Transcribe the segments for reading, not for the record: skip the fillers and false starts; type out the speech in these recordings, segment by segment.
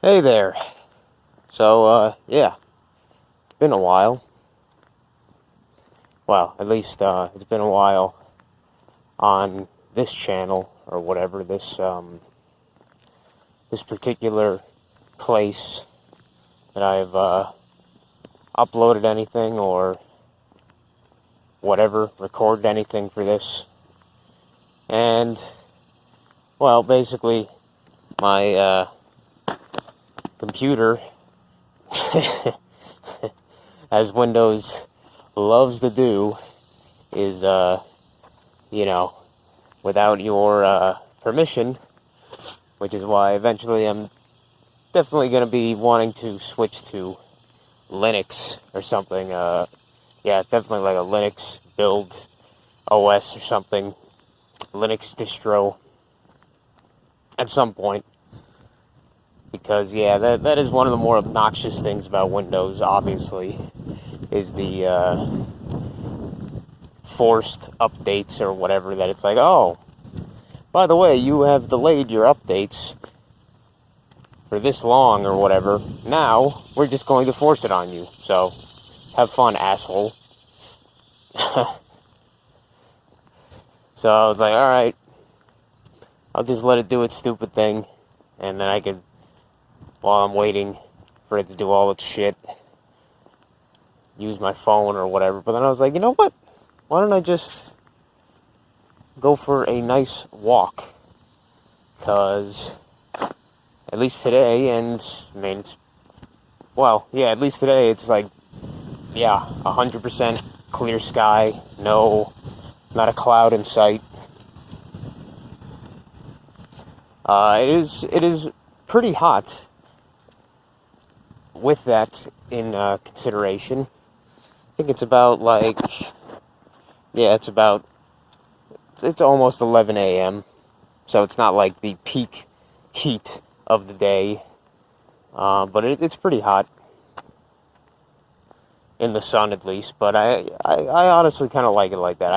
Hey there. So, yeah, it's been a while. Well, at least, it's been a while on this channel, or whatever, this particular place that I've, uploaded anything, or whatever, recorded anything for this. And, well, basically, my, computer, as Windows loves to do, is, without your, permission, which is why eventually I'm definitely going to be wanting to switch to Linux or something. Yeah, definitely like a Linux build OS or something, Linux distro at some point. Because, yeah, that is one of the more obnoxious things about Windows, obviously, is the forced updates or whatever, that it's like, oh, by the way, you have delayed your updates for this long or whatever. Now, we're just going to force it on you. So, have fun, asshole. So I was like, alright, I'll just let it do its stupid thing, and then I can, while I'm waiting for it to do all its shit, use my phone or whatever. But then I was like, you know what? Why don't I just go for a nice walk? Because at least today, and I mean, at least today, it's like, 100% clear sky, not a cloud in sight. It is pretty hot with that in consideration. I think it's about it's almost 11 a.m. So it's not like the peak heat of the day, but it's pretty hot in the sun, at least. But I honestly kind of like it like that.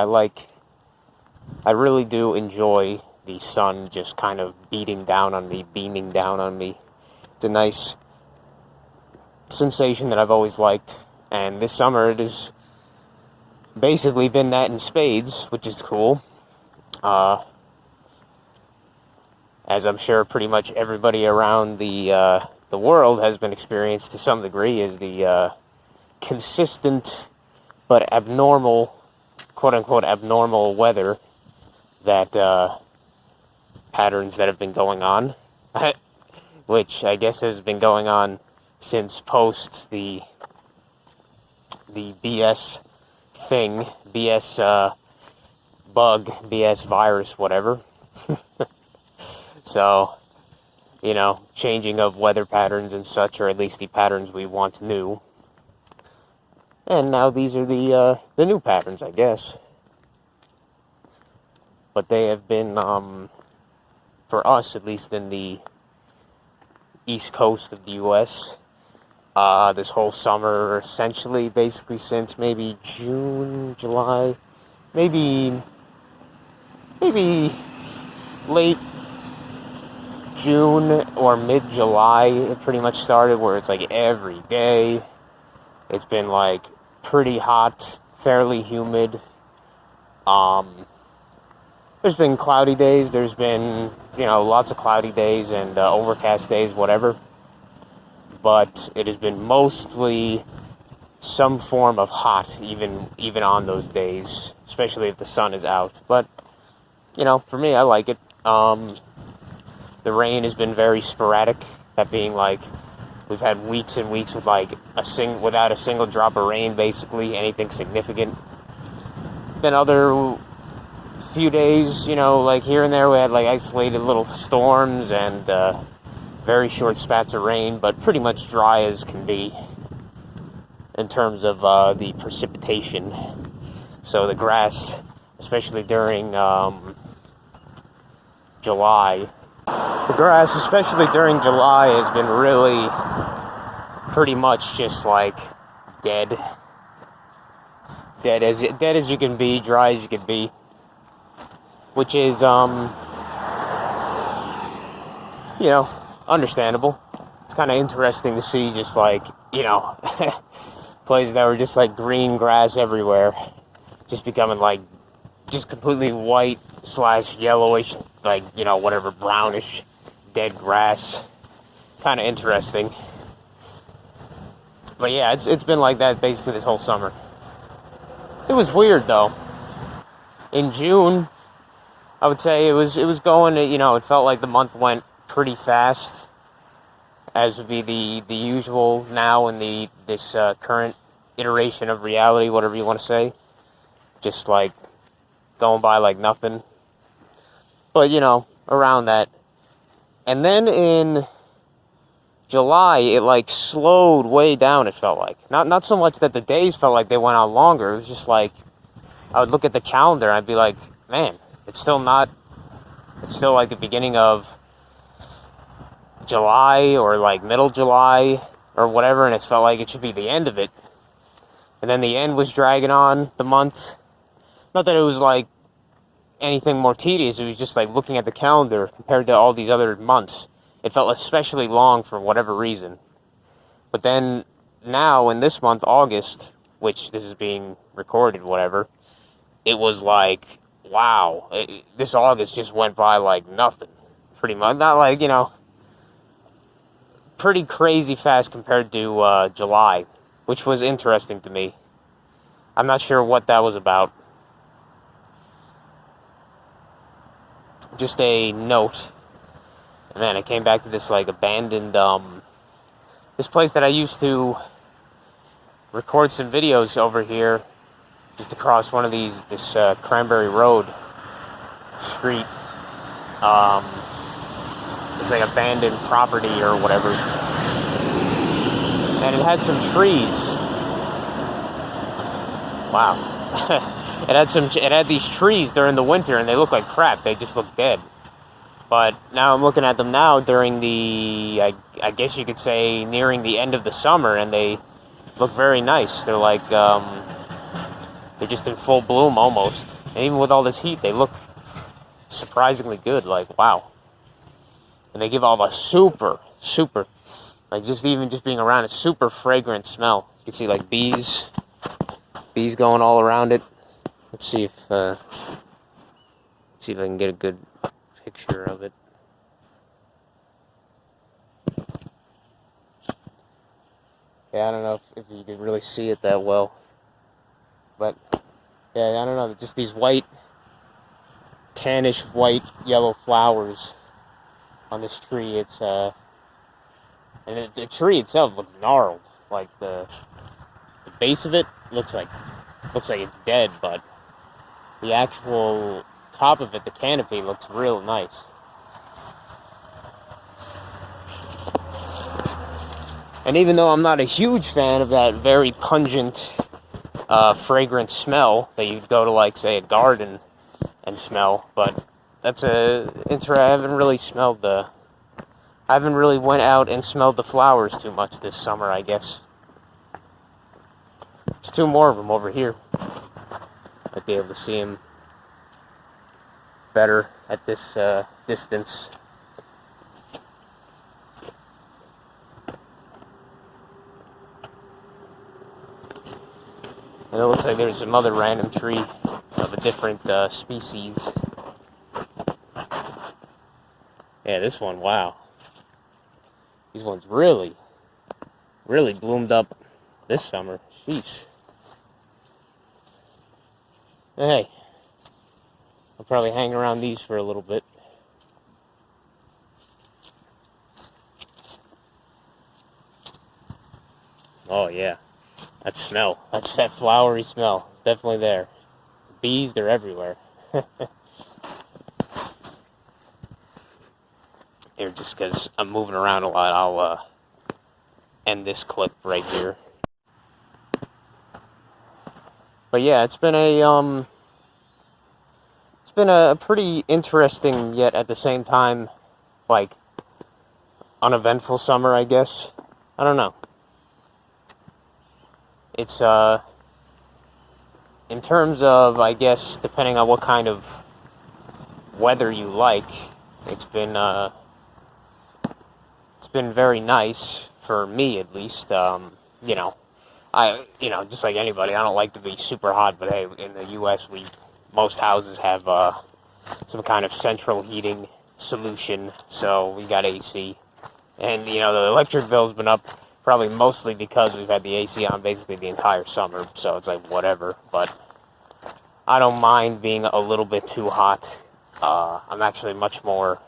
I really do enjoy the sun just kind of beaming down on me. It's a nice sensation that I've always liked, and this summer it has basically been that in spades, which is cool. As I'm sure pretty much everybody around the world has been experienced to some degree, is the consistent but abnormal, quote-unquote abnormal weather that patterns that have been going on, which I guess has been going on since post the BS thing, BS bug, BS virus, whatever. So, changing of weather patterns and such, or at least the patterns we once knew. And now these are the new patterns, I guess. But they have been, for us, at least in the east coast of the U.S., this whole summer, essentially, basically since maybe June, July, maybe late June or mid-July, it pretty much started, where it's like every day. It's been like pretty hot, fairly humid. There's been cloudy days, there's been, lots of cloudy days and overcast days, whatever. But it has been mostly some form of hot, even on those days, especially if the sun is out. But, for me, I like it. The rain has been very sporadic, that being like, we've had weeks and weeks with without a single drop of rain, basically, anything significant. Then other few days, here and there, we had isolated little storms and very short spats of rain, but pretty much dry as can be in terms of the precipitation. So the grass, especially during July, has been really pretty much just dead as you can be, dry as you can be, which is understandable. It's kind of interesting to see just like, places that were just like green grass everywhere, just becoming like just completely white / yellowish, like, whatever, brownish, dead grass. Kind of interesting. But yeah, it's been like that basically this whole summer. It was weird though. In June, I would say it was going, it felt like the month went pretty fast, as would be the usual now in this current iteration of reality, whatever you want to say. Just like going by like nothing. But, around that. And then in July, it like slowed way down, it felt like. Not so much that the days felt like they went on longer. It was just like, I would look at the calendar and I'd be like, man, it's still like the beginning of July or like middle July or whatever, and it felt like it should be the end of it. And then the end was dragging on the month. Not that it was like anything more tedious, it was just like looking at the calendar compared to all these other months. It felt especially long for whatever reason. But then now in this month, August, which this is being recorded, whatever, it was like, wow, this August just went by like nothing, pretty much. Not like, pretty crazy fast compared to July, which was interesting to me. I'm not sure what that was about. Just a note. And man, I came back to this like abandoned, this place that I used to record some videos over here, just across one of this Cranberry Road street. It's like abandoned property or whatever. And it had some trees. Wow. It had these trees during the winter and they look like crap. They just look dead. But now I'm looking at them now during I guess you could say nearing the end of the summer, and they look very nice. They're like, they're just in full bloom almost. And even with all this heat, they look surprisingly good. Like, wow. And they give off a super, like just being around, a super fragrant smell. You can see like bees going all around it. Let's see if I can get a good picture of it. Yeah, I don't know if you could really see it that well, but yeah, I don't know, just these white, tannish white yellow flowers on this tree. It's and the tree itself looks gnarled. Like the base of it looks like it's dead, but the actual top of it, the canopy, looks real nice. And even though I'm not a huge fan of that very pungent, fragrant smell that you'd go to, like, say, a garden and smell, but I haven't really went out and smelled the flowers too much this summer, I guess. There's two more of them over here. I'd be able to see them better at this distance. And it looks like there's some other random tree of a different species. Yeah, this one, wow. These ones really bloomed up this summer. Sheesh. Hey, I'll probably hang around these for a little bit. Oh yeah, that smell. That's that flowery smell. Definitely there. Bees, they're everywhere. Here, just because I'm moving around a lot, I'll end this clip right here. But yeah, it's been a pretty interesting, yet at the same time, like, uneventful summer, I guess. I don't know. It's, in terms of, I guess, depending on what kind of weather you like, it's been it's been very nice for me, at least. You know, just like anybody, I don't like to be super hot, but hey, in the U.S., most houses have some kind of central heating solution, so we got AC. And, the electric bill's been up probably mostly because we've had the AC on basically the entire summer, so it's like whatever. But I don't mind being a little bit too hot. I'm actually much more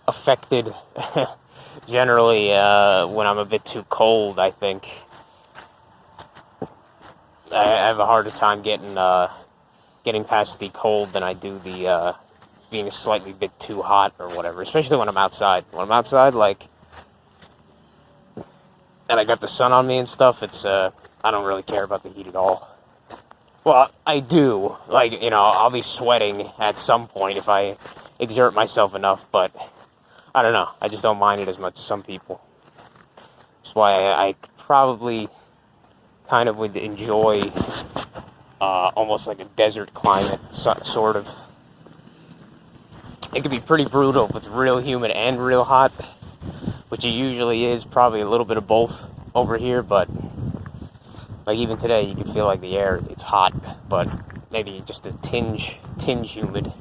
affected generally when I'm a bit too cold, I think. I have a harder time getting past the cold than I do the being a slightly bit too hot or whatever, especially when I'm outside. When I'm outside, and I got the sun on me and stuff, it's, I don't really care about the heat at all. Well, I do. I'll be sweating at some point if I exert myself enough, but I don't know. I just don't mind it as much as some people. That's why I probably kind of would enjoy almost like a desert climate, sort of. It can be pretty brutal if it's real humid and real hot, which it usually is, probably a little bit of both over here, but like even today you can feel like the air, it's hot, but maybe just a tinge humid,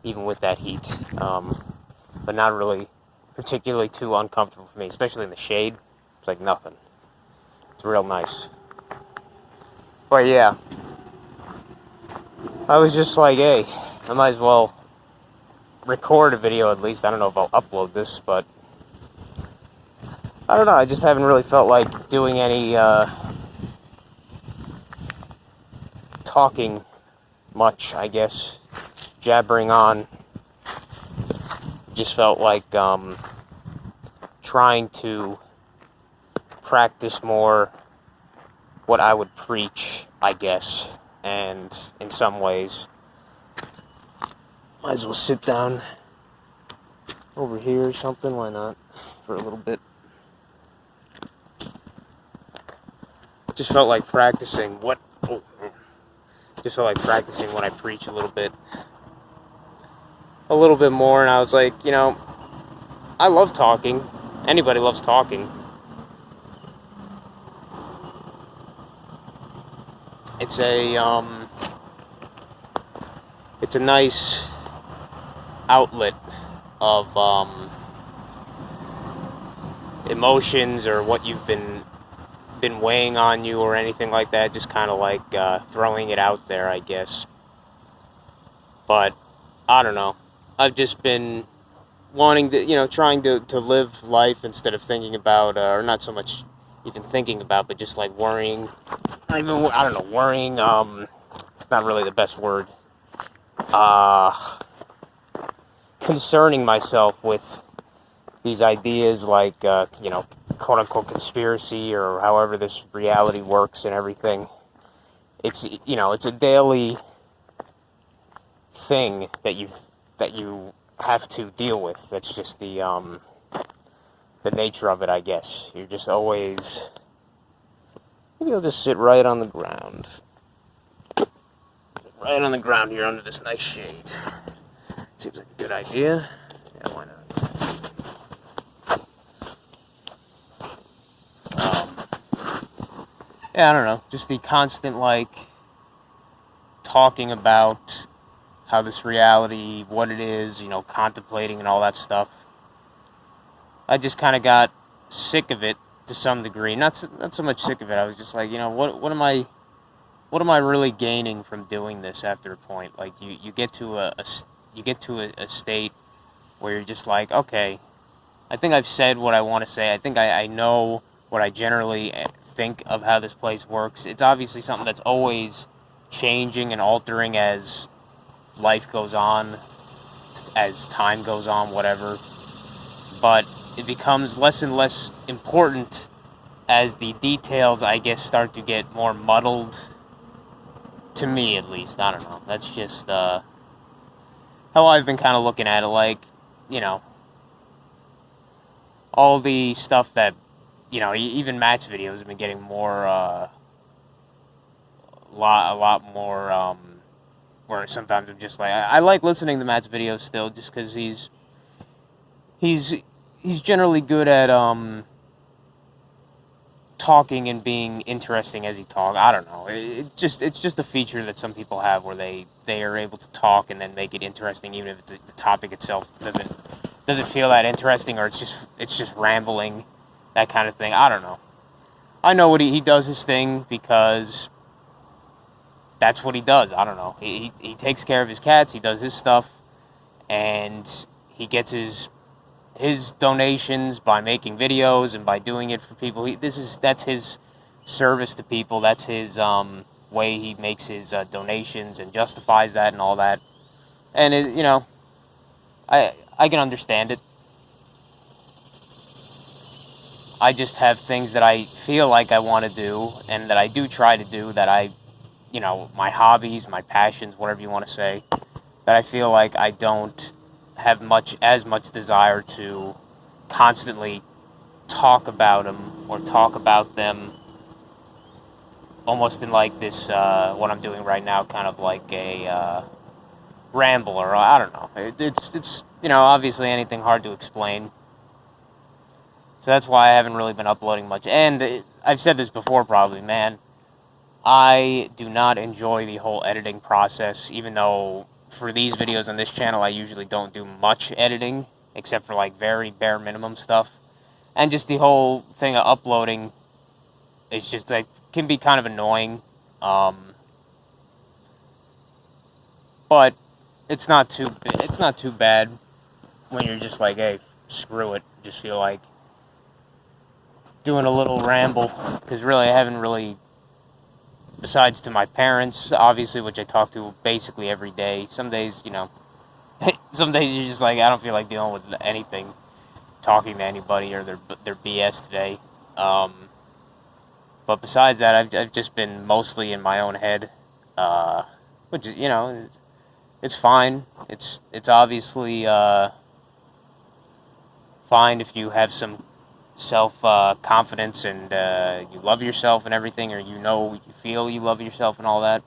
even with that heat, but not really particularly too uncomfortable for me, especially in the shade. It's like nothing. It's real nice. But yeah, I was just like, hey, I might as well record a video at least. I don't know if I'll upload this, but I don't know, I just haven't really felt like doing any talking much, I guess. Jabbering on. Just felt like trying to practice more what I would preach, I guess, and in some ways might as well sit down over here or something, why not, for a little bit. Just felt like practicing what I preach a little bit more, and I was like, I love talking. Anybody loves talking. It's a nice outlet of emotions or what you've been weighing on you or anything like that, just kind of like throwing it out there, I guess. But I don't know, I've just been wanting to, trying to live life instead of thinking about, or not so much even thinking about, but just like worrying. Worrying, it's not really the best word. Concerning myself with these ideas like, quote-unquote conspiracy, or however this reality works and everything. It's, it's a daily thing that you have to deal with. That's just the nature of it, I guess. You're just always... Maybe I'll just sit right on the ground. Right on the ground here under this nice shade. Seems like a good idea. Yeah, why not? Yeah, I don't know. Just the constant, talking about how this reality, what it is, contemplating and all that stuff. I just kind of got sick of it to some degree. Not so much sick of it. I was just like, what am I really gaining from doing this after a point? Like you get to a state where you're just like, okay, I think I've said what I want to say. I think I know what I generally think of how this place works. It's obviously something that's always changing and altering as life goes on, as time goes on, whatever. But it becomes less and less important as the details, I guess, start to get more muddled. To me, at least. I don't know. That's just how I've been kind of looking at it. All the stuff that, even Matt's videos have been getting more, a lot more, where sometimes I'm just like, I like listening to Matt's videos still, just because he's he's generally good at talking and being interesting as he talks. I don't know. It's just a feature that some people have where they are able to talk and then make it interesting, even if the topic itself doesn't feel that interesting, or it's just rambling, that kind of thing. I don't know. I know what he does his thing because that's what he does. I don't know. He takes care of his cats. He does his stuff, and he gets his donations by making videos and by doing it for people. That's his service to people. That's his way he makes his donations and justifies that and all that. And I can understand it. I just have things that I feel like I want to do and that I do try to do, that my hobbies, my passions, whatever you want to say, that I feel like I don't have as much desire to constantly talk about them or talk about them almost in like this, what I'm doing right now, kind of like a ramble, or I don't know. It's obviously anything hard to explain. So that's why I haven't really been uploading much. And I've said this before probably, man, I do not enjoy the whole editing process, even though for these videos on this channel I usually don't do much editing, except for like very bare minimum stuff. And just the whole thing of uploading is just like, can be kind of annoying. But it's not too bad when you're just like, hey, screw it, just feel like doing a little ramble, because really I haven't really, besides to my parents, obviously, which I talk to basically every day. Some days, some days you're just like, I don't feel like dealing with anything, talking to anybody or their BS today. But besides that, I've just been mostly in my own head, which is, it's fine. It's obviously fine if you have some self-confidence and you love yourself and everything, or you feel you love yourself and all that,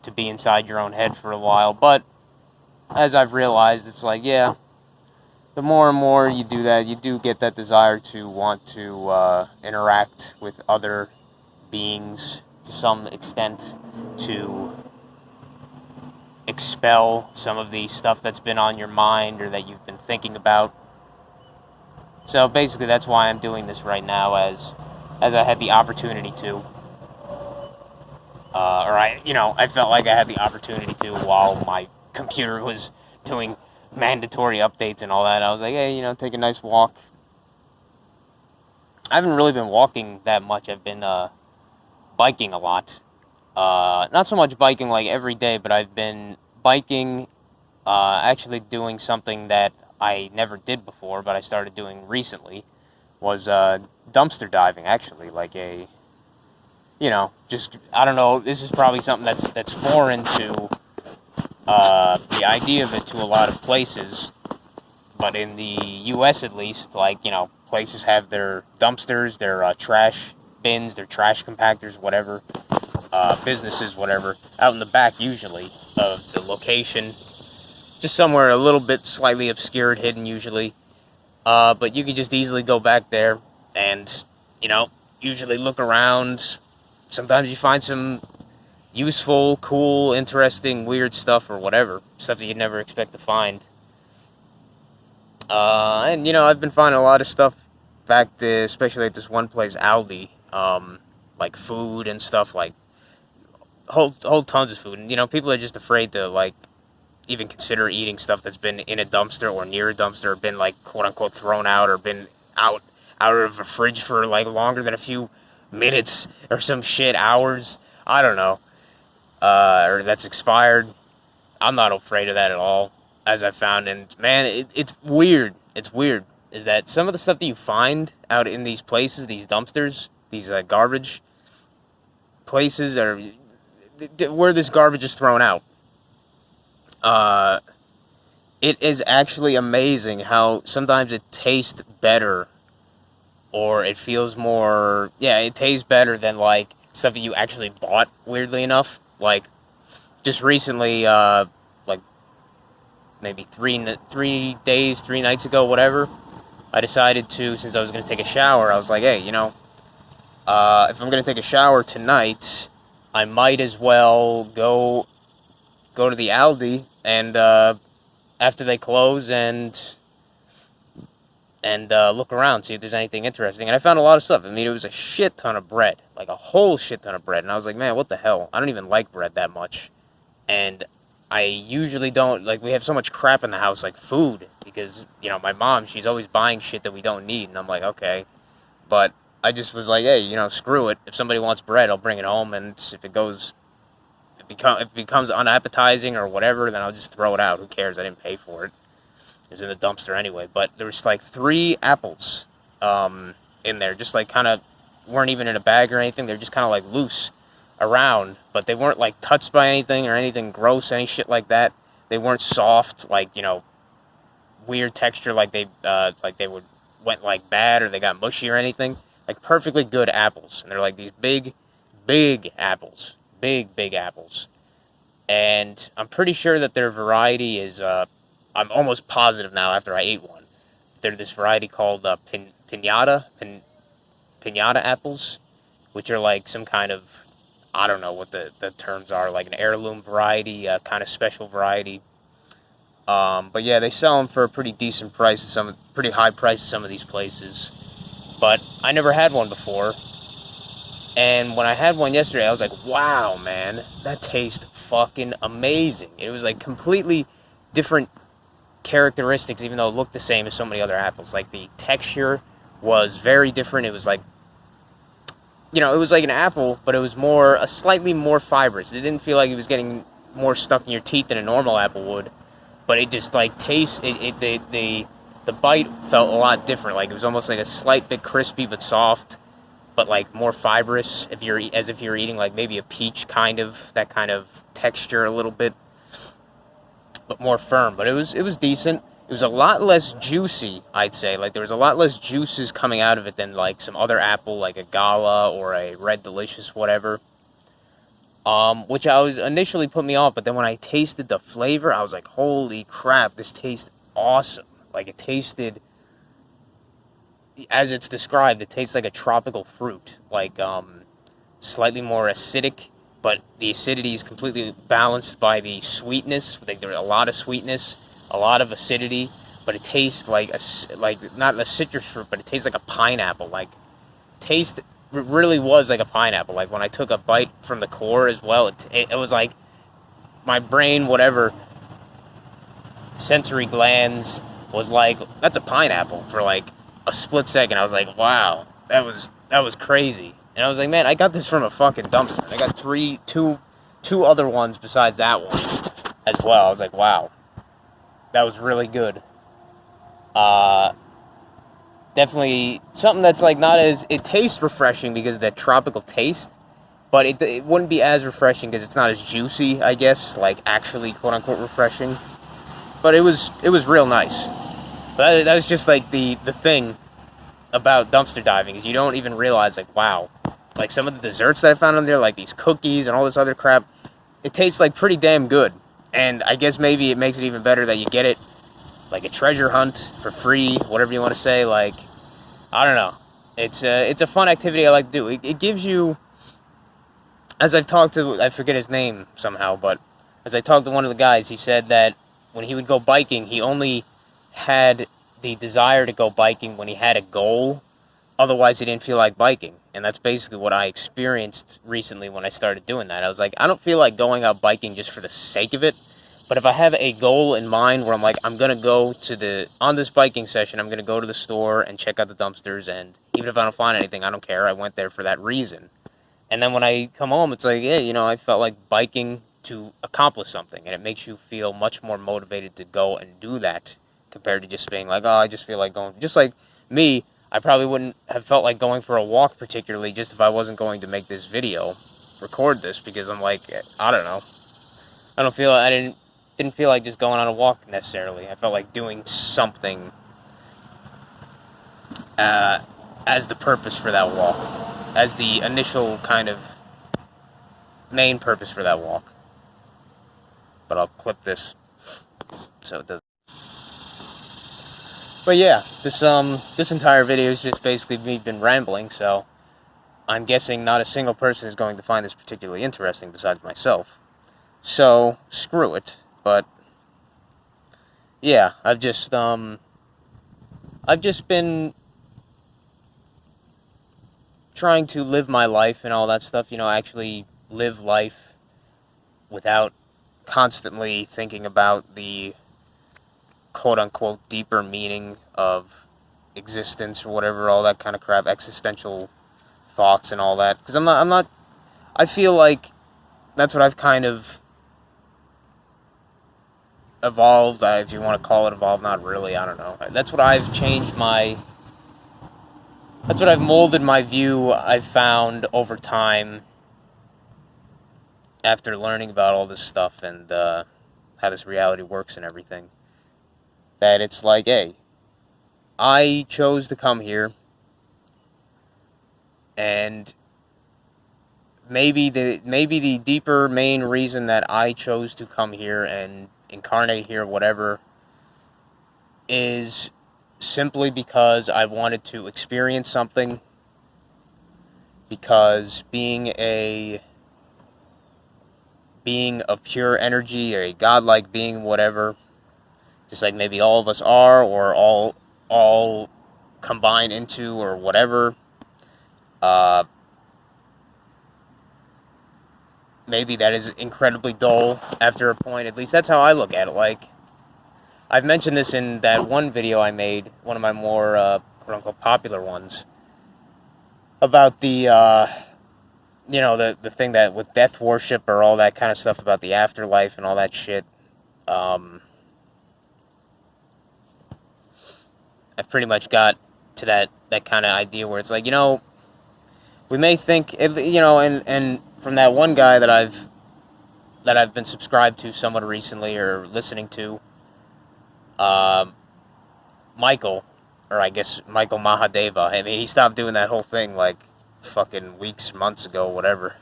to be inside your own head for a while. But as I've realized, it's like, yeah, the more and more you do that, you do get that desire to want to interact with other beings to some extent, to expel some of the stuff that's been on your mind or that you've been thinking about. So basically that's why I'm doing this right now, as I had the opportunity to, I felt like I had the opportunity to while my computer was doing mandatory updates and all that. I was like, hey, take a nice walk. I haven't really been walking that much. I've been biking a lot. Not so much biking like every day, but I've been biking, actually doing something that I never did before, but I started doing recently, was dumpster diving, actually. Like I don't know, this is probably something that's foreign to the idea of it to a lot of places, but in the U.S. at least, like, places have their dumpsters, their trash bins, their trash compactors, whatever, businesses, whatever, out in the back usually of the location. Just somewhere a little bit slightly obscured, hidden usually. But you can just easily go back there and, usually look around. Sometimes you find some useful, cool, interesting, weird stuff or whatever. Stuff that you'd never expect to find. And, I've been finding a lot of stuff back there, especially at this one place, Aldi. Like food and stuff, like whole tons of food. And, people are just afraid to, like, even consider eating stuff that's been in a dumpster or near a dumpster, or been, like, quote-unquote thrown out, or been out of a fridge for, like, longer than a few minutes or some shit, hours. I don't know. Or that's expired. I'm not afraid of that at all, as I found. And, man, it's weird. It's weird. Is that some of the stuff that you find out in these places, these dumpsters, these garbage places, or where this garbage is thrown out, it is actually amazing how sometimes it tastes better, or it feels more, it tastes better than, like, stuff that you actually bought, weirdly enough. Like, just recently, like, maybe 3 nights ago, whatever, I decided to, since I was going to take a shower, I was like, hey, if I'm going to take a shower tonight, I might as well go to the Aldi and after they close and look around, see if there's anything interesting. And I found a lot of stuff. I mean, it was a shit ton of bread, like a whole shit ton of bread. And I was like, man, what the hell? I don't even like bread that much. And I usually don't, like, we have so much crap in the house, like food, because, my mom, she's always buying shit that we don't need. And I'm like, okay. But I just was like, hey, screw it. If somebody wants bread, I'll bring it home. And if it becomes unappetizing or whatever, then I'll just throw it out. Who cares? I didn't pay for it. It was in the dumpster anyway. But there was like 3 apples in there, just like kind of weren't even in a bag or anything. They're just kind of like loose around, but they weren't like touched by anything or anything gross, any shit like that. They weren't soft, like, weird texture, like they went like bad or they got mushy or anything. Like perfectly good apples. And they're like these big apples. Big apples. And I'm pretty sure that their variety is, I'm almost positive now after I ate one. They're this variety called piñata apples, which are like some kind of, I don't know what the terms are, like an heirloom variety, kind of special variety. But yeah, they sell them for a pretty decent price, pretty high price at some of these places. But I never had one before. And when I had one yesterday, I was like, wow, man, that tastes fucking amazing. It was like completely different characteristics, even though it looked the same as so many other apples. Like the texture was very different. It was like, it was like an apple, but it was slightly more fibrous. It didn't feel like it was getting more stuck in your teeth than a normal apple would, but it just like the bite felt a lot different. Like it was almost like a slight bit crispy but soft, but like more fibrous, as if you're eating like maybe a peach, that kind of texture a little bit, but more firm. But it was decent. It was a lot less juicy, I'd say. Like there was a lot less juices coming out of it than like some other apple, like a Gala or a Red Delicious, whatever. Which initially put me off, but then when I tasted the flavor, I was like, holy crap, this tastes awesome. Like it tasted, as it's described, it tastes like a tropical fruit, like slightly more acidic, but the acidity is completely balanced by the sweetness. Like there's a lot of sweetness, a lot of acidity, but it tastes like not a citrus fruit, but it tastes like a pineapple. Like it really was like a pineapple. Like when I took a bite from the core as well, it was like my brain, whatever sensory glands was like, that's a pineapple for like a split second. I was like, wow, that was crazy. And I was like, man, I got this from a fucking dumpster. I got two other ones besides that one as well. I was like, wow, that was really good. Definitely something that's like it tastes refreshing because of that tropical taste, but it wouldn't be as refreshing because it's not as juicy, I guess, like actually quote unquote refreshing. But it was real nice. But that was just like the thing about dumpster diving, is you don't even realize, like, wow, like some of the desserts that I found on there, like these cookies and all this other crap, it tastes like pretty damn good. And I guess maybe it makes it even better that you get it like a treasure hunt for free, whatever you want to say. Like, I don't know, it's a fun activity I like to do. It gives you, as I've talked to, I forget his name somehow, but as I talked to one of the guys, he said that when he would go biking, he only had the desire to go biking when he had a goal. Otherwise, he didn't feel like biking. And that's basically what I experienced recently when I started doing that. I was like, I don't feel like going out biking just for the sake of it. But if I have a goal in mind where I'm like, I'm going to go on this biking session, I'm going to go to the store and check out the dumpsters. And even if I don't find anything, I don't care. I went there for that reason. And then when I come home, it's like, yeah, I felt like biking to accomplish something. And it makes you feel much more motivated to go and do that compared to just being like, oh, I just feel like going. Just like me, I probably wouldn't have felt like going for a walk particularly just if I wasn't going to make this video, record this, because I'm like, I don't know. I didn't feel like just going on a walk necessarily. I felt like doing something as the purpose for that walk, as the initial kind of main purpose for that walk. But I'll clip this so it doesn't. But yeah, this entire video is just basically me been rambling, so I'm guessing not a single person is going to find this particularly interesting besides myself. So, screw it. But yeah, I've just been trying to live my life and all that stuff, actually live life without constantly thinking about the quote-unquote deeper meaning of existence or whatever, all that kind of crap, existential thoughts and all that. Because I feel like that's what I've kind of evolved, if you want to call it evolved, not really, I don't know. That's what I've molded my view, I've found over time, after learning about all this stuff and how this reality works and everything, that it's like, hey, I chose to come here, and maybe the deeper main reason that I chose to come here and incarnate here, whatever, is simply because I wanted to experience something, because being of pure energy, or a godlike being, whatever, just like maybe all of us are, or all combine into, or whatever, maybe that is incredibly dull after a point. At least that's how I look at it. Like, I've mentioned this in that one video I made, one of my more quote-unquote popular ones, about the the thing that with death worship or all that kind of stuff about the afterlife and all that shit. I've pretty much got to that kind of idea where it's like, we may think, and from that one guy that I've been subscribed to somewhat recently, or listening to, Michael, or I guess Michael Mahadeva. I mean, he stopped doing that whole thing like fucking weeks, months ago, whatever,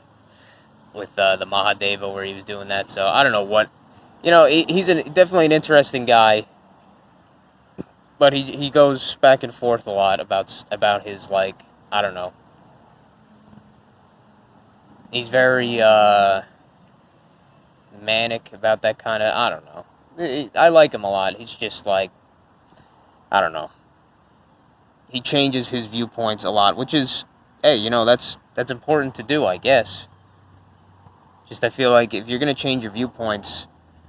with the Mahadeva, where he was doing that. So I don't know what, he's definitely an interesting guy, but he goes back and forth a lot about his, like, I don't know. He's very manic about that kind of, I don't know. I like him a lot. He's just like, I don't know. He changes his viewpoints a lot, which is, hey, that's important to do, I guess. Just I feel like if you're going to change your viewpoints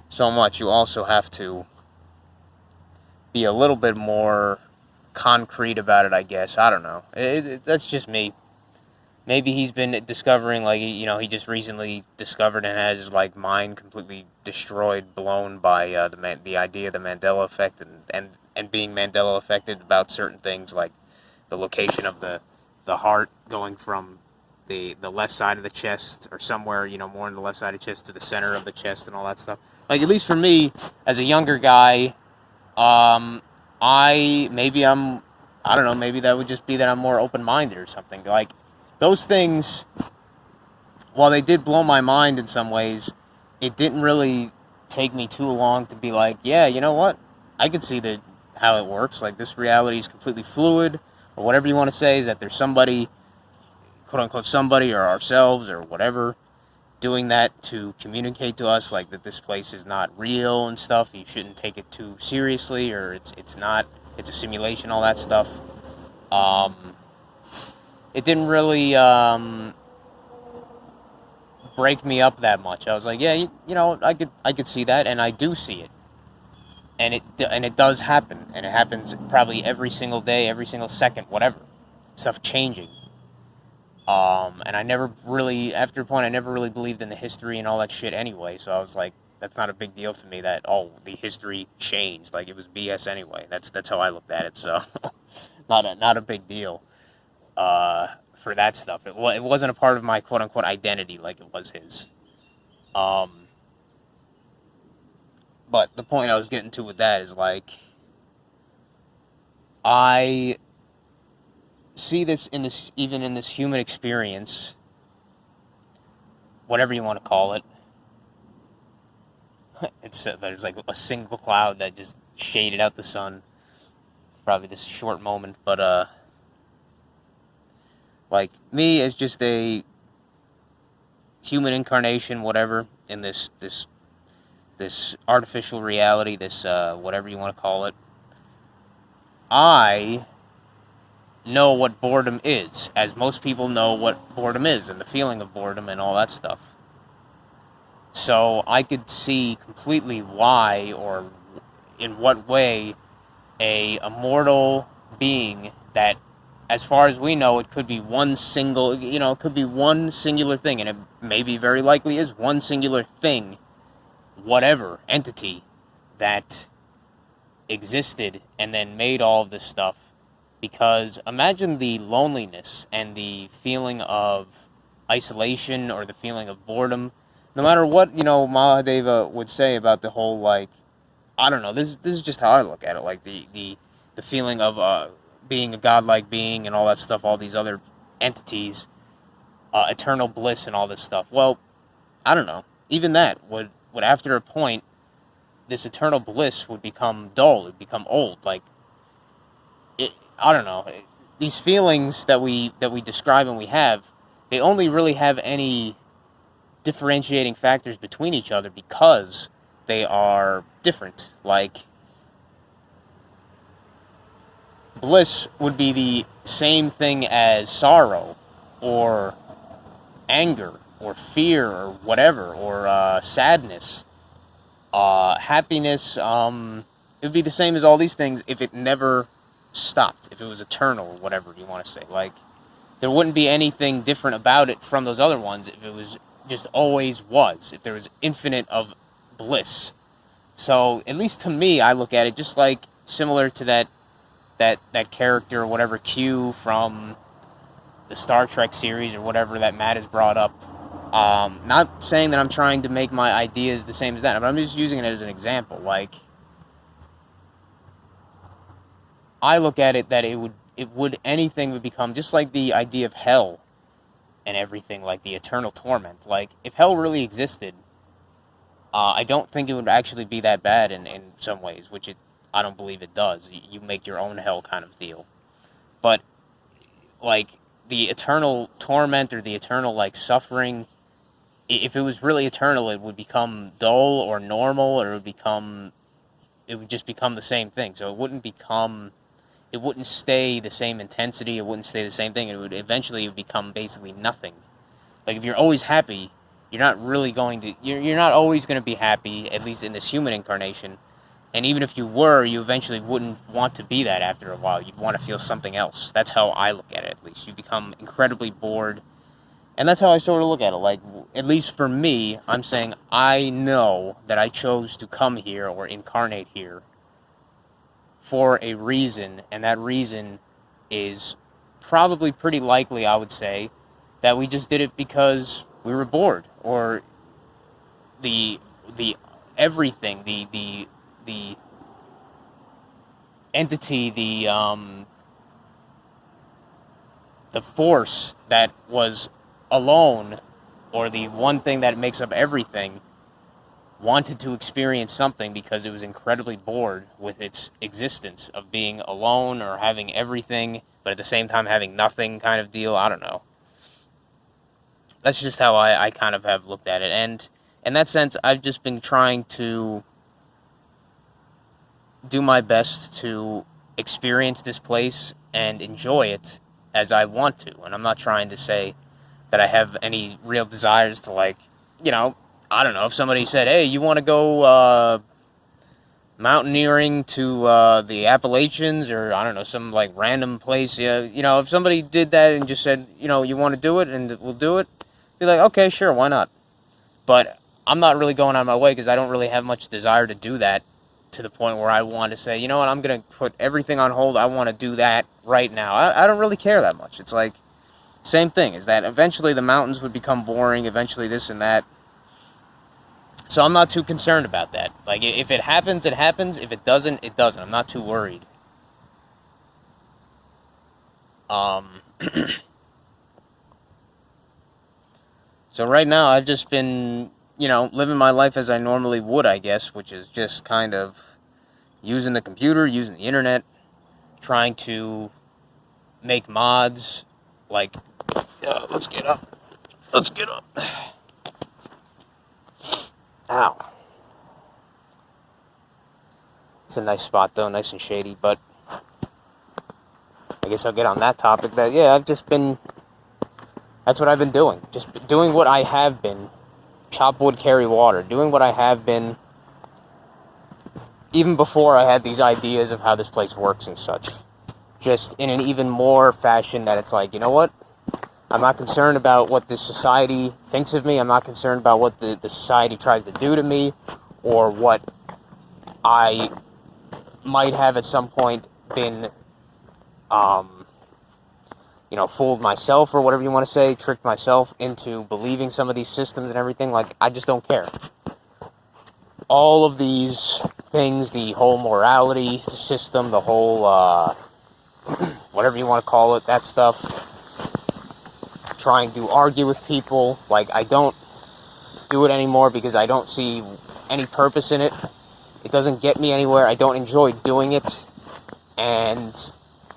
so much, you also have to be a little bit more concrete about it, I guess. I don't know. That's just me. Maybe he's been discovering, like, he just recently discovered and has his, like, mind completely destroyed, blown by the idea of the Mandela effect, and being Mandela affected about certain things, like the location of the heart going from the left side of the chest, or somewhere, more in the left side of the chest, to the center of the chest and all that stuff. Like, at least for me, as a younger guy, I don't know, maybe that would just be that I'm more open-minded or something. Like, those things, while they did blow my mind in some ways, it didn't really take me too long to be like, yeah, you know what? I could see how it works. Like, this reality is completely fluid, or whatever you want to say, is that there's somebody, quote-unquote somebody, or ourselves, or whatever, doing that to communicate to us, like, that this place is not real and stuff. You shouldn't take it too seriously, or it's not, it's a simulation, all that stuff. It didn't really break me up that much. I was like, yeah, I could see that, and I do see it, and it does happen, and it happens probably every single day, every single second, whatever, stuff changing. And I never really, after a point, I never really believed in the history and all that shit anyway. So I was like, that's not a big deal to me that, the history changed. Like, it was BS anyway. That's how I looked at it. So not a big deal. For that stuff. It wasn't a part of my quote-unquote identity like it was his. But the point I was getting to with that is, like, I see this even in this human experience, whatever you want to call it. There's like a single cloud that just shaded out the sun. probably this short moment, but like me as just a human incarnation, whatever, in this artificial reality, this whatever you want to call it, I know what boredom is, as most people know what boredom is, and the feeling of boredom and all that stuff. So I could see completely why, or in what way, a immortal being that, as far as we know, it could be one single, it could be one singular thing, and it maybe very likely is one singular thing, whatever, entity, that existed and then made all of this stuff. Because imagine the loneliness and the feeling of isolation or the feeling of boredom. No matter what, Mahadeva would say about the whole, like, I don't know, this is just how I look at it, like the feeling of being a godlike being and all that stuff, all these other entities, eternal bliss and all this stuff. Well, I don't know. Even that would after a point, this eternal bliss would become dull, it would become old. Like, I don't know. These feelings that we describe and we have, they only really have any differentiating factors between each other because they are different. Like, bliss would be the same thing as sorrow, or anger, or fear, or whatever, or sadness, happiness. It would be the same as all these things if it never stopped, if it was eternal, or whatever you want to say. Like, there wouldn't be anything different about it from those other ones if it was just always was, if there was infinite of bliss. So, at least to me, I look at it just like similar to that character, or whatever, Q from the Star Trek series, or whatever that Matt has brought up. Not saying that I'm trying to make my ideas the same as that, but I'm just using it as an example. Like, I look at it that anything would become just like the idea of hell and everything, like the eternal torment. Like, if hell really existed, I don't think it would actually be that bad in some ways, which I don't believe it does. You make your own hell kind of deal. But, like, the eternal torment or the eternal, like, suffering, if it was really eternal, it would become dull or normal, or it would just become the same thing. So it wouldn't stay the same intensity, it wouldn't stay the same thing, it would eventually become basically nothing. Like, if you're always happy, you're not always going to be happy, at least in this human incarnation. And even if you were, you eventually wouldn't want to be that after a while. You'd want to feel something else. That's how I look at it, at least. You become incredibly bored. And that's how I sort of look at it. Like, at least for me, I'm saying I know that I chose to come here or incarnate here for a reason, and that reason is probably pretty likely, I would say, that we just did it because we were bored, or the everything, the entity, the force that was alone, or the one thing that makes up everything, wanted to experience something because it was incredibly bored with its existence of being alone or having everything, but at the same time having nothing kind of deal. I don't know. That's just how I kind of have looked at it. And in that sense, I've just been trying to do my best to experience this place and enjoy it as I want to. And I'm not trying to say that I have any real desires to, like, I don't know, if somebody said, hey, you want to go mountaineering to the Appalachians, or, I don't know, some, like, random place, if somebody did that and just said, you want to do it, and we'll do it, be like, okay, sure, why not? But I'm not really going out of my way, because I don't really have much desire to do that, to the point where I want to say, you know what, I'm going to put everything on hold, I want to do that right now. I don't really care that much. It's like, same thing, is that eventually the mountains would become boring, eventually this and that. So I'm not too concerned about that. Like, if it happens, it happens. If it doesn't, it doesn't. I'm not too worried. So right now, I've just been, living my life as I normally would, I guess, which is just kind of using the computer, using the internet, trying to make mods, like, let's get up. Ow. It's a nice spot, though, nice and shady, but I guess I'll get on that topic. That's what I've been doing. Just doing what I have been. Chop wood, carry water. Doing what I have been, even before I had these ideas of how this place works and such. Just in an even more fashion that it's like, you know what? I'm not concerned about what this society thinks of me. I'm not concerned about what the society tries to do to me, or what I might have at some point been, fooled myself, or whatever you want to say, tricked myself into believing some of these systems and everything. Like, I just don't care. All of these things, the whole morality system, the whole, whatever you want to call it, that stuff, trying to argue with people, like, I don't do it anymore because I don't see any purpose in it. It doesn't get me anywhere. I don't enjoy doing it, and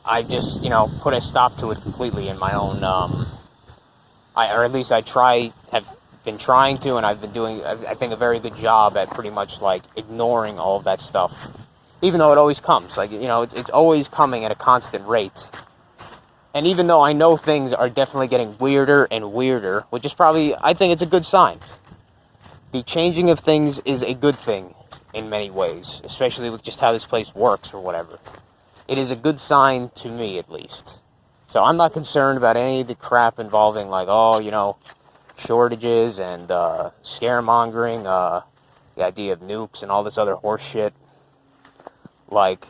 I just, put a stop to it completely in my own, or at least have been trying to, and I've been doing, I think, a very good job at pretty much, like, ignoring all of that stuff. Even though it always comes, like, it's always coming at a constant rate. And even though I know things are definitely getting weirder and weirder, which is probably, I think it's a good sign. The changing of things is a good thing in many ways, especially with just how this place works or whatever. It is a good sign to me, at least. So I'm not concerned about any of the crap involving, like, shortages and scaremongering, the idea of nukes and all this other horse shit. Like,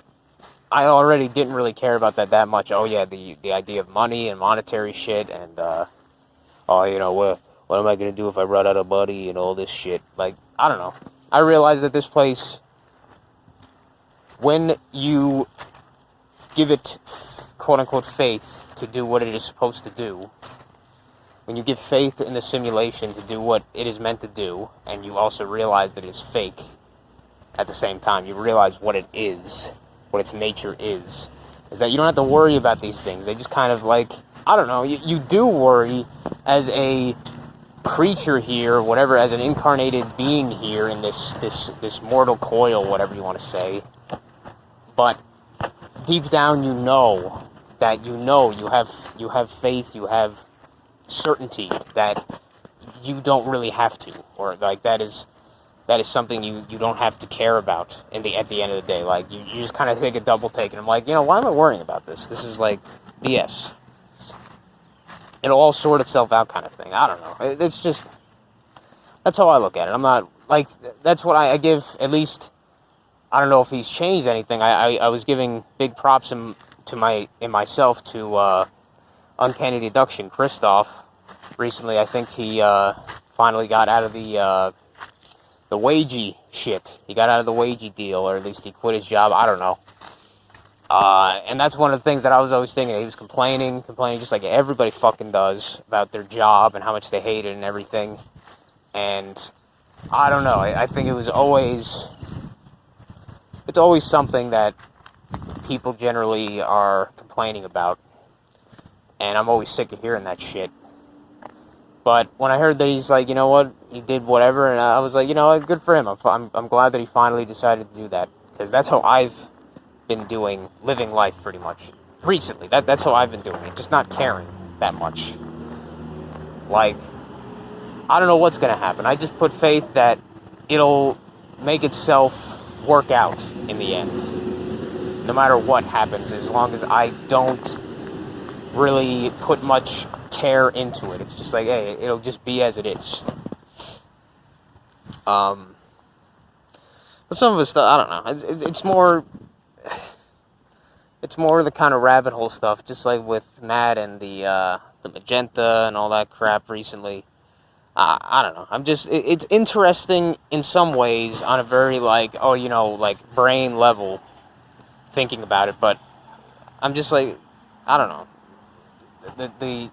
I already didn't really care about that much. Oh, yeah, the idea of money and monetary shit, and, what am I going to do if I run out of money and all this shit? Like, I don't know. I realized that this place, when you give it, quote-unquote, faith to do what it is supposed to do, when you give faith in the simulation to do what it is meant to do, and you also realize that it's fake at the same time, you realize what it is, what its nature is that you don't have to worry about these things. They just kind of, like, I don't know, you do worry as a creature here, whatever, as an incarnated being here in this mortal coil, whatever you want to say. But deep down, you know you have faith, you have certainty that you don't really have to, or like that is something you don't have to care about at the end of the day. Like, you just kind of take a double take, and I'm like, why am I worrying about this? This is like BS. It'll all sort itself out, kind of thing. I don't know. It's just, that's how I look at it. I'm not, like, that's what I give, at least, I don't know if he's changed anything. I was giving big props in myself to Uncanny Deduction, Christoph, recently. I think he finally got out of the wagey shit. He got out of the wagey deal, or at least he quit his job. I don't know. And that's one of the things that I was always thinking. He was complaining just like everybody fucking does about their job and how much they hate it and everything. And I don't know. I think it's always something that people generally are complaining about. And I'm always sick of hearing that shit. But when I heard that he's like, you know what, he did whatever, and I was like, good for him. I'm glad that he finally decided to do that, because that's how I've been living life pretty much recently. That's how I've been doing it, just not caring that much. Like, I don't know what's gonna happen. I just put faith that it'll make itself work out in the end, no matter what happens, as long as I don't really put much care into it. It's just like, hey, it'll just be as it is. But some of the stuff, I don't know. It's more the kind of rabbit hole stuff, just like with Matt and the magenta and all that crap recently. I don't know. It's interesting in some ways on a very, like, like brain level thinking about it, but I'm just like, I don't know. The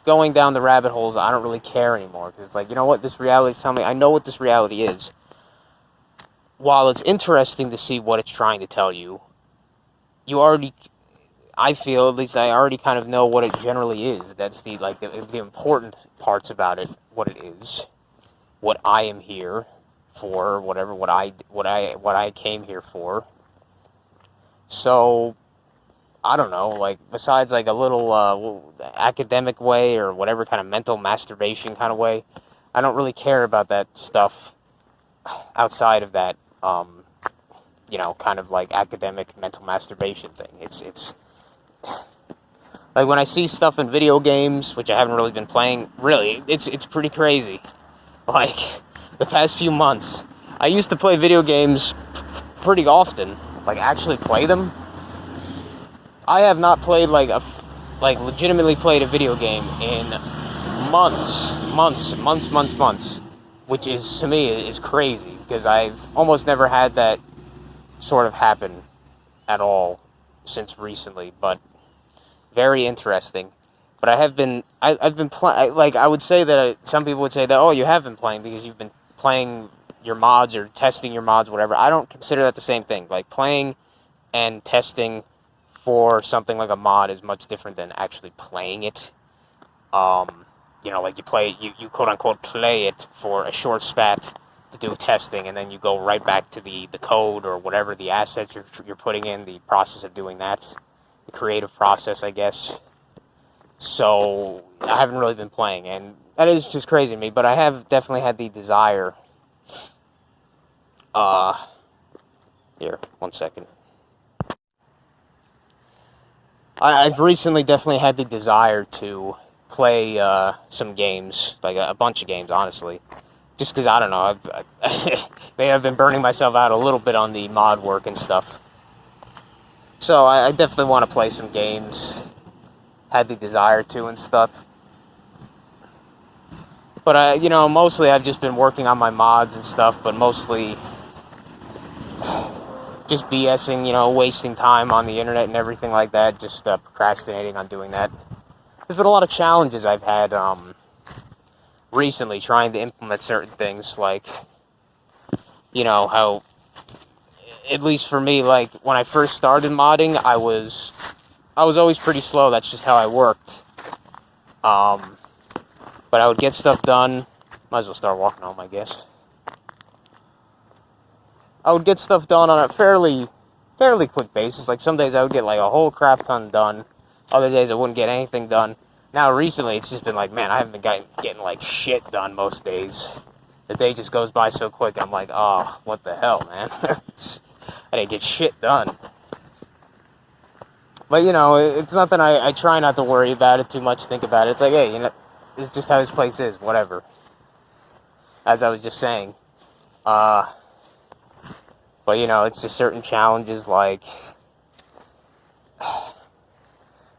going down the rabbit holes, I don't really care anymore, because it's like, you know what, this reality is telling me, I know what this reality is. While it's interesting to see what it's trying to tell you, you already, I feel, at least I already kind of know what it generally is. That's the important parts about it, what it is, what I am here for, whatever, what I came here for. So, I don't know, like, besides, like, a little, academic way, or whatever kind of mental masturbation kind of way, I don't really care about that stuff outside of that, kind of, like, academic mental masturbation thing. It's, like, when I see stuff in video games, which I haven't really been playing, really, it's pretty crazy. Like, the past few months, I used to play video games pretty often, like, actually play them. I have not played, legitimately played a video game in months, which is, to me, is crazy, because I've almost never had that sort of happen at all since recently, but very interesting. But I've been playing, like, I would say that some people would say that, oh, you have been playing because you've been playing your mods or testing your mods, whatever. I don't consider that the same thing. Like, playing and testing for something like a mod is much different than actually playing it. Like, you quote-unquote play it for a short spat to do testing, and then you go right back to the code or whatever, the assets you're putting in, the process of doing that, the creative process, I guess. So, I haven't really been playing, and that is just crazy to me, but I have definitely had the desire. Here, 1 second. I've recently definitely had the desire to play some games, like a bunch of games, honestly. Just because, I don't know, maybe I've been burning myself out a little bit on the mod work and stuff. So I definitely want to play some games. Had the desire to and stuff. But, mostly I've just been working on my mods and stuff, but mostly just BSing, wasting time on the internet and everything like that, just procrastinating on doing that. There's been a lot of challenges I've had recently trying to implement certain things, like, how, at least for me, like, when I first started modding, I was always pretty slow. That's just how I worked. But I would get stuff done. Might as well start walking home, I guess. I would get stuff done on a fairly quick basis. Like, some days I would get, like, a whole crap ton done. Other days I wouldn't get anything done. Now, recently, it's just been like, man, I haven't been getting like, shit done most days. The day just goes by so quick, I'm like, oh, what the hell, man? I didn't get shit done. But, it's nothing I try not to worry about it too much, think about it. It's like, hey, it's just how this place is, whatever. As I was just saying. But, it's just certain challenges, like,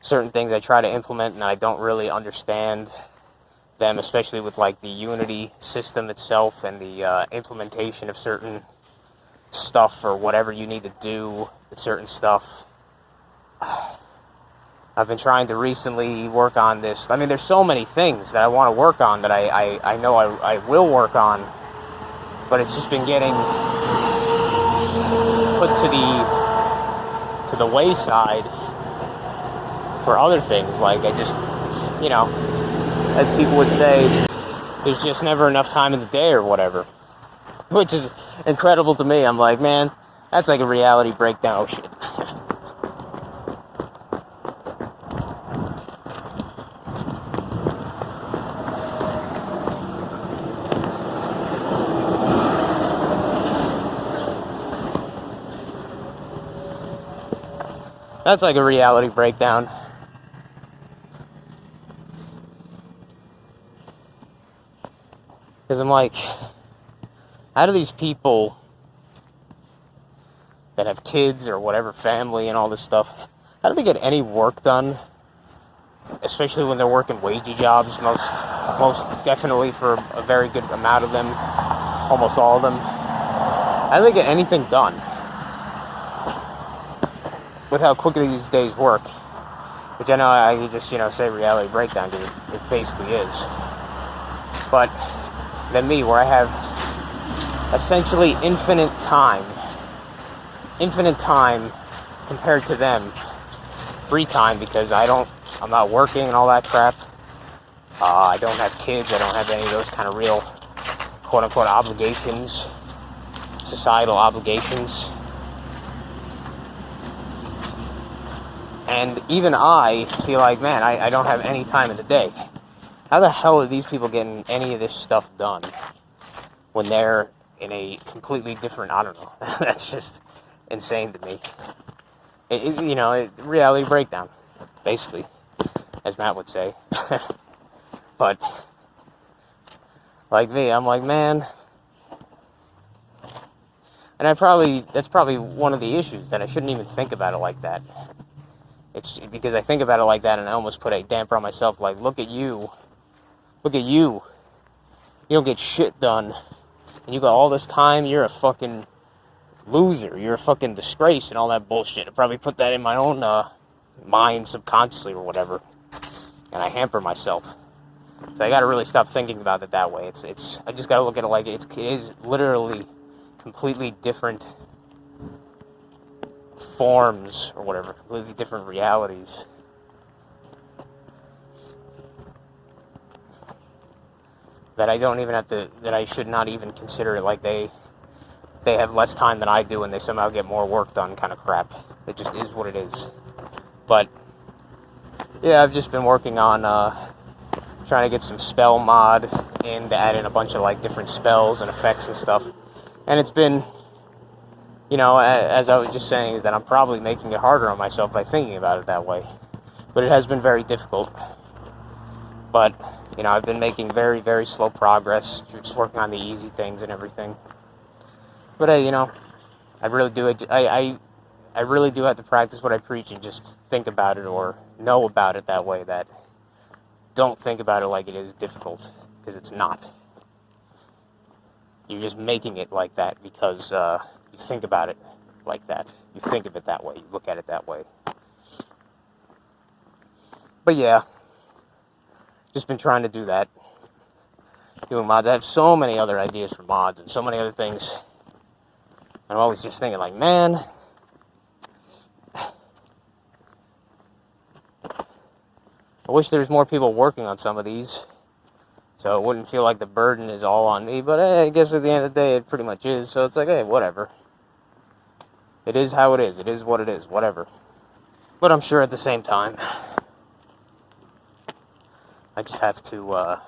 certain things I try to implement and I don't really understand them, especially with, like, the Unity system itself and the implementation of certain stuff or whatever you need to do with certain stuff. I've been trying to recently work on this. I mean, there's so many things that I want to work on that I know I will work on, but it's just been getting put to the wayside for other things. Like, I just, as people would say, there's just never enough time in the day or whatever, which is incredible to me. I'm like, man, that's like a reality breakdown. Oh, shit. That's like a reality breakdown. Because I'm like, how do these people that have kids or whatever, family and all this stuff, how do they get any work done? Especially when they're working wagey jobs, most definitely for a very good amount of them, almost all of them. How do they get anything done with how quickly these days work? Which I know I could just, say reality breakdown, because it basically is. But than me, where I have essentially infinite time compared to them, free time because I'm not working and all that crap. I don't have kids. I don't have any of those kind of real quote-unquote obligations, societal obligations. And even I feel like, man, I don't have any time in the day. How the hell are these people getting any of this stuff done when they're in a completely different, I don't know. That's just insane to me. Reality breakdown, basically, as Matt would say. But, like me, I'm like, man, and that's probably one of the issues, that I shouldn't even think about it like that. It's because I think about it like that and I almost put a damper on myself, like, look at you, you don't get shit done, and you got all this time, you're a fucking loser, you're a fucking disgrace, and all that bullshit. I probably put that in my own mind subconsciously or whatever, and I hamper myself. So I gotta really stop thinking about it that way. I just gotta look at it like it is literally completely different forms or whatever, completely different realities. That I should not even consider it like they have less time than I do and they somehow get more work done kind of crap. It just is what it is. But yeah, I've just been working on trying to get some spell mod in to add in a bunch of like different spells and effects and stuff. And it's been, as I was just saying, is that I'm probably making it harder on myself by thinking about it that way. But it has been very difficult. But, I've been making very, very slow progress, just working on the easy things and everything. But hey, I really do it. I really do have to practice what I preach and just think about it or know about it that way. That don't think about it like it is difficult, because it's not. You're just making it like that because you think about it like that. You think of it that way. You look at it that way. But yeah, just been trying to do that. Doing mods. I have so many other ideas for mods and so many other things. I'm always just thinking like, man, I wish there was more people working on some of these, so it wouldn't feel like the burden is all on me. But hey, I guess at the end of the day, it pretty much is. So it's like, hey, whatever. It is how it is. It is what it is. Whatever. But I'm sure at the same time, I just have to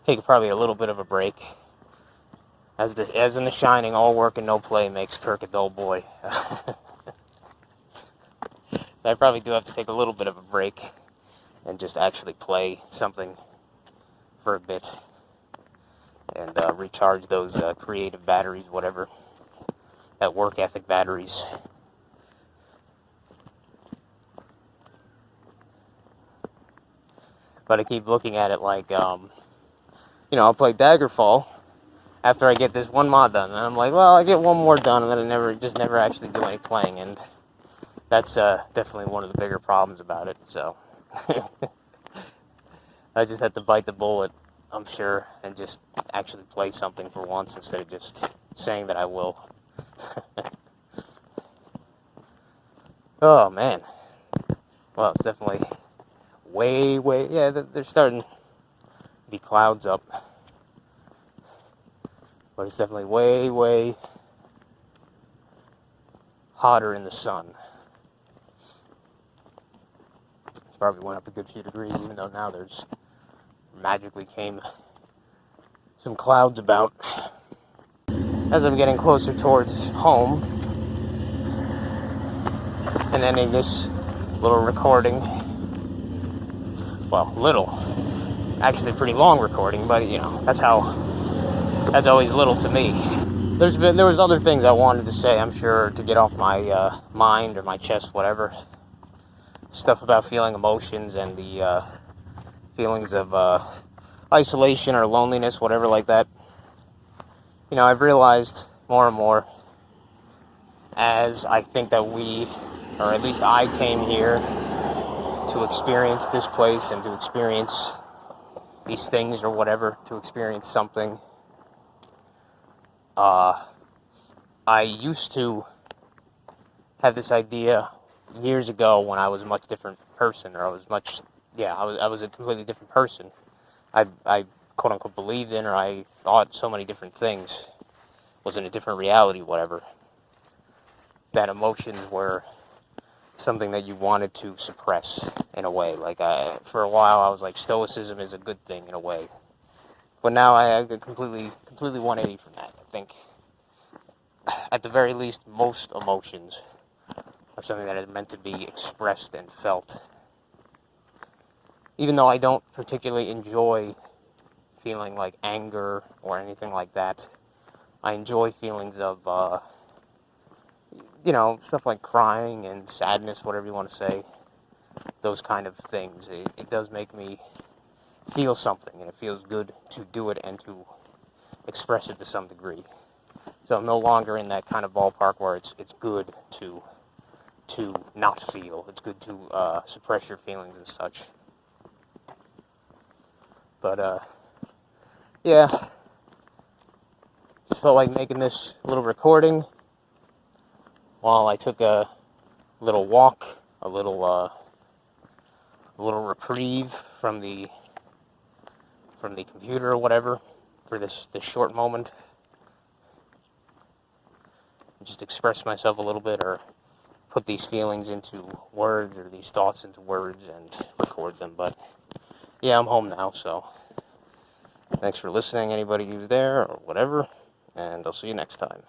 take probably a little bit of a break. As in The Shining, all work and no play makes Kirk a dull boy. So I probably do have to take a little bit of a break and just actually play something for a bit and recharge those creative batteries, whatever, that work ethic batteries. But I keep looking at it like, I'll play Daggerfall after I get this one mod done, and I'm like, well, I get one more done, and then I never actually do any playing, and that's definitely one of the bigger problems about it. So I just have to bite the bullet, I'm sure, and just actually play something for once instead of just saying that I will. Oh man, well, it's definitely way, yeah, they're starting to be clouds up, but it's definitely way hotter in the sun. It's probably went up a good few degrees, even though now there's magically came some clouds about. As I'm getting closer towards home and ending this little recording, well, actually pretty long recording, but that's always little to me. There was other things I wanted to say, I'm sure, to get off my mind or my chest, whatever. Stuff about feeling emotions and the feelings of isolation or loneliness, whatever like that. I've realized more and more as I think that we, or at least I, came here to experience this place and to experience these things or whatever, to experience something. I used to have this idea years ago when I was a much different person, or I was a completely different person. I quote unquote believed in, or I thought so many different things, was in a different reality, whatever. That emotions were something that you wanted to suppress in a way. Like, for a while I was like, stoicism is a good thing in a way. But now I completely 180 from that. I think, at the very least, most emotions are something that is meant to be expressed and felt. Even though I don't particularly enjoy feeling like anger or anything like that, I enjoy feelings of, stuff like crying and sadness, whatever you want to say. Those kind of things. It does make me feel something, and it feels good to do it and to express it to some degree. So I'm no longer in that kind of ballpark where it's good to not feel. It's good to suppress your feelings and such. But yeah, just felt like making this little recording while I took a little walk, a little reprieve from the computer or whatever for this short moment. Just express myself a little bit, or put these feelings into words, or these thoughts into words, and record them. But yeah, I'm home now, so thanks for listening, anybody who's there or whatever, and I'll see you next time.